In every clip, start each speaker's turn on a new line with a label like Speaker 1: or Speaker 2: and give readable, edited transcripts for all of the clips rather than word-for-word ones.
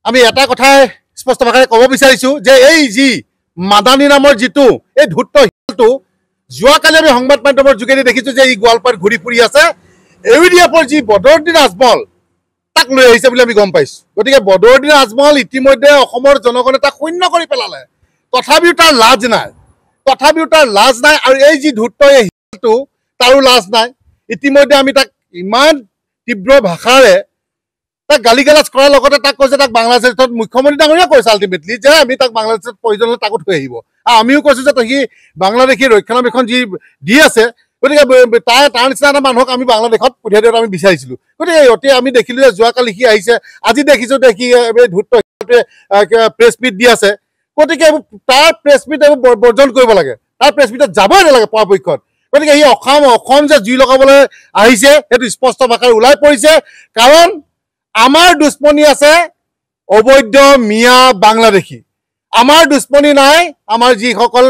Speaker 1: আমি এটা কথাই স্পষ্ট ভাষাৰে ক'ব বিচাৰিছোঁ যে এই যি মাদানী নামৰ যিটো এই ধূৰ্ত শিয়ালটো যোৱাকালি আমি সংবাদ মাধ্যমৰ যোগেদি দেখিছোঁ যে ই গোৱালপাৰাত ঘূৰি ফুৰি আছে। AUDFৰ যি বদৰুদ্দিন আজমল তাক লৈ আহিছে বুলি আমি গম পাইছোঁ। গতিকে বদৰুদ্দিন আজমল ইতিমধ্যে অসমৰ জনগণে তাক শূন্য কৰি পেলালে, তথাপিও তাৰ লাজ নাই। আৰু এই যি ধূৰ্ত এই শিয়ালটো তাৰো লাজ নাই। ইতিমধ্যে আমি তাক ইমান তীব্ৰ ভাষাৰে তাক গালি গালাজ কৰাৰ লগতে তাক কৈছে তাক বাংলাদেশত মুখ্যমন্ত্ৰী ডাঙৰীয়া কৈছে আল্টিমেটলি যে আমি তাক বাংলাদেশত প্ৰয়োজন হ'লে তাকো থৈ আহিব। আমিও কৈছোঁ যে সি বাংলাদেশী ৰক্ষণাবেক্ষণ যি দি আছে, গতিকে তাৰ নিচিনা এটা মানুহক আমি বাংলাদেশত পঠিয়াই দিয়াটো আমি বিচাৰিছিলোঁ। গতিকে অতি আমি দেখিলোঁ যে যোৱাকালি সি আহিছে, আজি দেখিছোঁ যে সি এই ধূৰ্ত প্ৰেছ মিট দি আছে। গতিকে তাৰ প্ৰেছ মিট এইবোৰ বৰ্জন কৰিব লাগে, তাৰ প্ৰেছ মিটত যাবই নালাগে পৰাপক্ষত। গতিকে সি অসম যে জুই লগাবলৈ আহিছে সেইটো স্পষ্ট ভাষাৰে ওলাই পৰিছে। কাৰণ আমাৰ দুশ্মনী আছে অবৈধ মিয়া বাংলাদেশী, আমাৰ দুশ্মনী নাই আমাৰ যিসকল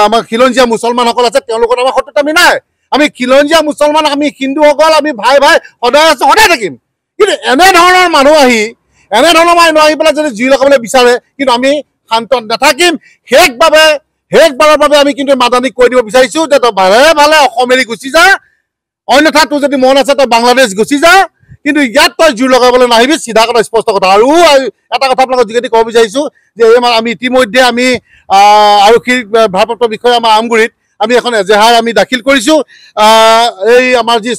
Speaker 1: আমাৰ খিলঞ্জীয়া মুছলমানসকল আছে তেওঁলোকৰ আমাৰ শত্ৰুতা আমি নাই। আমি খিলঞ্জীয়া মুছলমান, আমি হিন্দুসকল, আমি ভাই সদায় আছোঁ, সদায় থাকিম। কিন্তু এনেধৰণৰ মানুহ আহি পেলাই যদি জুই লগাবলৈ বিচাৰে কিন্তু আমি শান্ত নাথাকিম। শেষবাৰৰ বাবে আমি কিন্তু মাদানীক কৈ দিব বিচাৰিছোঁ যে তই ভালে অসম এৰি গুচি যা, অন্যথা তোৰ যদি মন আছে তই বাংলাদেশ গুচি যা, কিন্তু ইয়াত তই জুই লগাবলৈ নাহিবি। চিধা কথা, স্পষ্ট কথা। আৰু এটা কথা আপোনালোকৰ যোগেদি ক'ব বিচাৰিছোঁ যে আমি ইতিমধ্যে আমি আৰক্ষীৰ ভাৰপ্ৰাপ্ত বিষয়া আমাৰ আমগুৰিত আমি এখন এজেহাৰ আমি দাখিল কৰিছোঁ। এই আমাৰ যি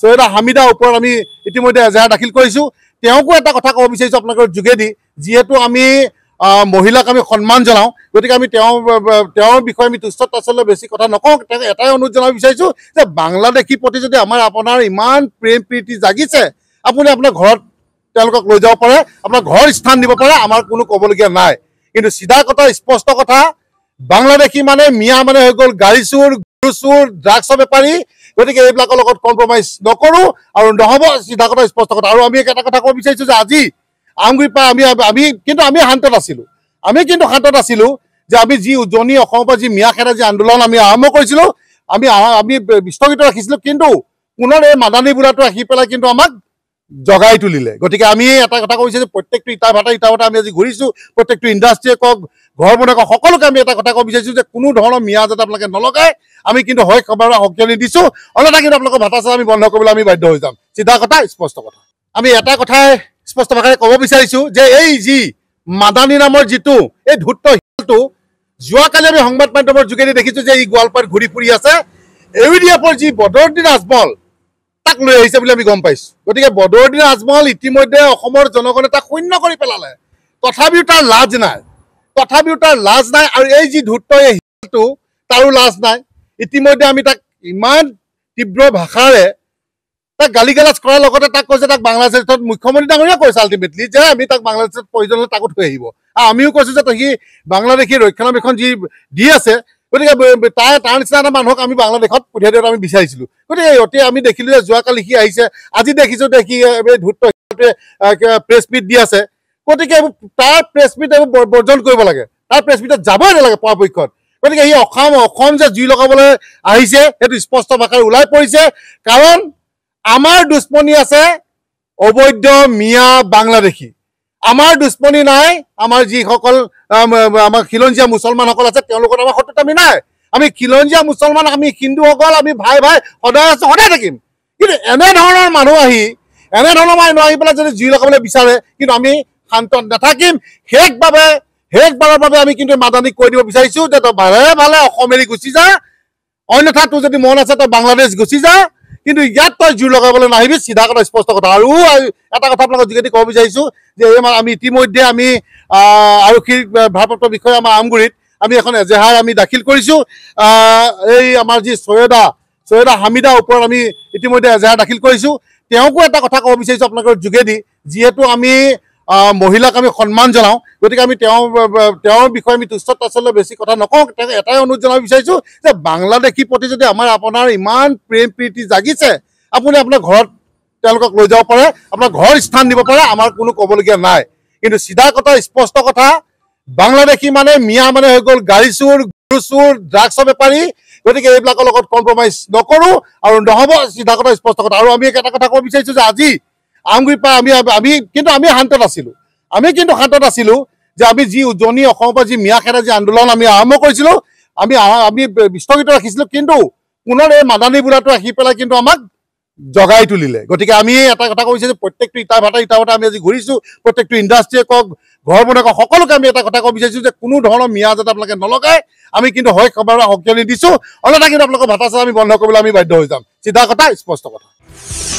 Speaker 1: চৈয়দা হামিদা ওপৰত আমি ইতিমধ্যে এজেহাৰ দাখিল কৰিছোঁ। তেওঁকো এটা কথা ক'ব বিচাৰিছোঁ আপোনালোকৰ যোগেদি, যিহেতু আমি মহিলাক আমি সন্মান জনাওঁ, গতিকে আমি তেওঁৰ বিষয়ে আমি তুচ্ছ তাচ্ছিল্য বেছি কথা নকওঁ। তেওঁক এটাই অনুৰোধ জনাব বিচাৰিছোঁ যে বাংলাদেশীৰ প্ৰতি যদি আপোনাৰ ইমান প্ৰেম প্ৰীতি জাগিছে, আপুনি আপোনাৰ ঘৰত তেওঁলোকক লৈ যাব পাৰে, আপোনাৰ ঘৰত স্থান দিব পাৰে, আমাৰ কোনো ক'বলগীয়া নাই। কিন্তু চিধা কথা, স্পষ্ট কথা, বাংলাদেশী মানে মিয়া মানে হৈ গ'ল গাড়ী চোৰ, গৰু চোৰ, ড্ৰাগছৰ বেপাৰী। গতিকে এইবিলাকৰ লগত কম্প্ৰমাইজ নকৰোঁ আৰু নহ'ব। চিধা কথা, স্পষ্ট কথা। আৰু আমি এটা কথা ক'ব বিচাৰিছোঁ যে আজি আমগুৰিৰ পৰা আমি শান্তত আছিলোঁ যে আমি যি উজনি অসমৰ পৰা যি মিয়া খেদা যি আন্দোলন আমি আৰম্ভ কৰিছিলোঁ, আমি স্থগিত ৰাখিছিলোঁ। কিন্তু পুনৰ এই মাদানী বোলাটো আহি পেলাই কিন্তু আমাক জগাই তুলিলে। গতিকে আমি এটা কথা কৈছোঁ যে প্ৰত্যেকটো ইটা ভাটা আমি আজি ঘূৰিছোঁ, প্ৰত্যেকটো ইণ্ডাষ্ট্ৰীয়ে কওক, ঘৰ বনাই কওক, সকলোকে আমি এটা কথা ক'ব বিচাৰিছোঁ যে কোনো ধৰণৰ মিয়া যাতে আপোনালোকে নলগায়। আমি কিন্তু হয় খবৰ সকিয়ানি দিছোঁ, অন্যথা কিন্তু আপোনালোকৰ ভাতা চাতা আমি বন্ধ কৰিবলৈ আমি বাধ্য হৈ যাম। চিধা কথা, স্পষ্ট কথা। আমি এটা কথাই স্পষ্ট ভাষাৰে ক'ব বিচাৰিছোঁ যে এই যি মাদানী নামৰ যিটো এই ধূৰ্ত শিয়ালটো যোৱাকালি আমি সংবাদ মাধ্যমৰ যোগেদি দেখিছোঁ যে ই গোৱালপাৰাত ঘূৰি ফুৰি আছে। AUDFৰ যি বদৰুদ্দিন আজমল তাক লৈ আহিছে বুলি আমি গম পাইছোঁ। গতিকে বদৰুদ্দিন আজমল ইতিমধ্যে অসমৰ জনগণে তাক শূন্য কৰি পেলালে, তথাপিও তাৰ লাজ নাই। আৰু এই যি ধূৰ্ত এই শিয়ালটো তাৰো লাজ নাই। ইতিমধ্যে আমি তাক ইমান তীব্ৰ ভাষাৰে তাক গালি গালাজ কৰাৰ লগতে তাক কৈছে তাক বাংলাদেশত মুখ্যমন্ত্ৰী ডাঙৰীয়া কৈছে আল্টিমেটলি যে আমি তাক বাংলাদেশত প্ৰয়োজন হ'লে তাকো থৈ আহিব। আমিও কৈছোঁ যে সি বাংলাদেশী ৰক্ষণাবেক্ষণ যি দি আছে, গতিকে তাৰ নিচিনা এটা মানুহক আমি বাংলাদেশত পঠিয়াই দিয়াটো আমি বিচাৰিছিলোঁ। গতিকে আমি দেখিলোঁ যে যোৱাকালি সি আহিছে, আজি দেখিছোঁ যে সি এই ধূৰ্ত প্ৰেছ মিট দি আছে। গতিকে তাৰ প্ৰেছ মিট এইবোৰ বৰ্জন কৰিব লাগে, তাৰ প্ৰেছ মিটত যাবই নালাগে পৰাপক্ষত। গতিকে সি অসম যে জুই লগাবলৈ আহিছে সেইটো স্পষ্ট ভাষাৰে ওলাই পৰিছে। কাৰণ আমাৰ দুশ্মনী আছে অবৈধ মিয়া বাংলাদেশী, আমাৰ দুশ্মনী নাই আমাৰ যিসকল আমাৰ খিলঞ্জীয়া মুছলমানসকল আছে তেওঁলোকৰ আমাৰ শত্ৰুতা আমি নাই। আমি খিলঞ্জীয়া মুছলমান, আমি হিন্দুসকল, আমি ভাই সদায় আছোঁ, সদায় থাকিম। কিন্তু এনেধৰণৰ মানুহ আহি পেলাই যদি জুই লগাবলৈ বিচাৰে কিন্তু আমি শান্ত নাথাকিম। শেষবাৰৰ বাবে আমি কিন্তু মাদানীক কৈ দিব বিচাৰিছোঁ যে তই ভালে অসম এৰি গুচি যা, অন্যথা তোৰ যদি মন আছে তই বাংলাদেশ গুচি যা, কিন্তু ইয়াত তই জুই লগাবলৈ নাহিবি। চিধা কথা, স্পষ্ট কথা। আৰু এটা কথা আপোনালোকৰ যোগেদি ক'ব বিচাৰিছোঁ যে আমি ইতিমধ্যে আমি আৰক্ষীৰ ভাৰপ্ৰাপ্ত বিষয়া আমাৰ আমগুৰিত আমি এখন এজেহাৰ আমি দাখিল কৰিছোঁ। এই আমাৰ যি চৈয়দা হামিদা ওপৰত আমি ইতিমধ্যে এজেহাৰ দাখিল কৰিছোঁ। তেওঁকো এটা কথা ক'ব বিচাৰিছোঁ আপোনালোকৰ যোগেদি, যিহেতু আমি মহিলাক আমি সন্মান জনাওঁ, গতিকে আমি তেওঁৰ বিষয়ে আমি তুচ্ছ তাচ্ছিল্য বেছি কথা নকওঁ। তেওঁক এটাই অনুৰোধ জনাব বিচাৰিছোঁ যে বাংলাদেশীৰ প্ৰতি যদি আপোনাৰ ইমান প্ৰেম প্ৰীতি জাগিছে, আপুনি আপোনাৰ ঘৰত তেওঁলোকক লৈ যাব পাৰে, আপোনাৰ ঘৰত স্থান দিব পাৰে, আমাৰ কোনো ক'বলগীয়া নাই। কিন্তু চিধা কথা, স্পষ্ট কথা, বাংলাদেশী মানে মিয়া মানে হৈ গ'ল গাড়ী চোৰ, গৰু চোৰ, ড্ৰাগছৰ বেপাৰী। গতিকে এইবিলাকৰ লগত কম্প্ৰমাইজ নকৰোঁ আৰু নহ'ব। চিধা কথা, স্পষ্ট কথা। আৰু আমি এটা কথা ক'ব বিচাৰিছোঁ যে আজি আমগুৰিৰ পৰা আমি শান্তত আছিলোঁ। আমি কিন্তু হাতত আছিলোঁ যে আমি যি উজনি অসমৰ পৰা যি মিয়া খেদা যি আন্দোলন আমি আৰম্ভ কৰিছিলোঁ আমি স্থগিত ৰাখিছিলোঁ কিন্তু পুনৰ এই মাদানী বোলাটো আহি পেলাই কিন্তু আমাক জগাই তুলিলে গতিকে আমি এটা কথা কৈছোঁ যে প্ৰত্যেকটো ইটা ভাটা আমি আজি ঘূৰিছোঁ প্ৰত্যেকটো ইণ্ডাষ্ট্ৰীয়ে কওক ঘৰ বনাই কওক সকলোকে আমি এটা কথা ক'ব বিচাৰিছোঁ যে কোনো ধৰণৰ মিয়া যাতে আপোনালোকে নলগায় আমি কিন্তু হয় খবৰ সকিয়নি দিছোঁ অন্যথা কিন্তু আপোনালোকৰ ভাটা চাটা আমি বন্ধ কৰিবলৈ আমি বাধ্য হৈ যাম চিধা কথা স্পষ্ট কথা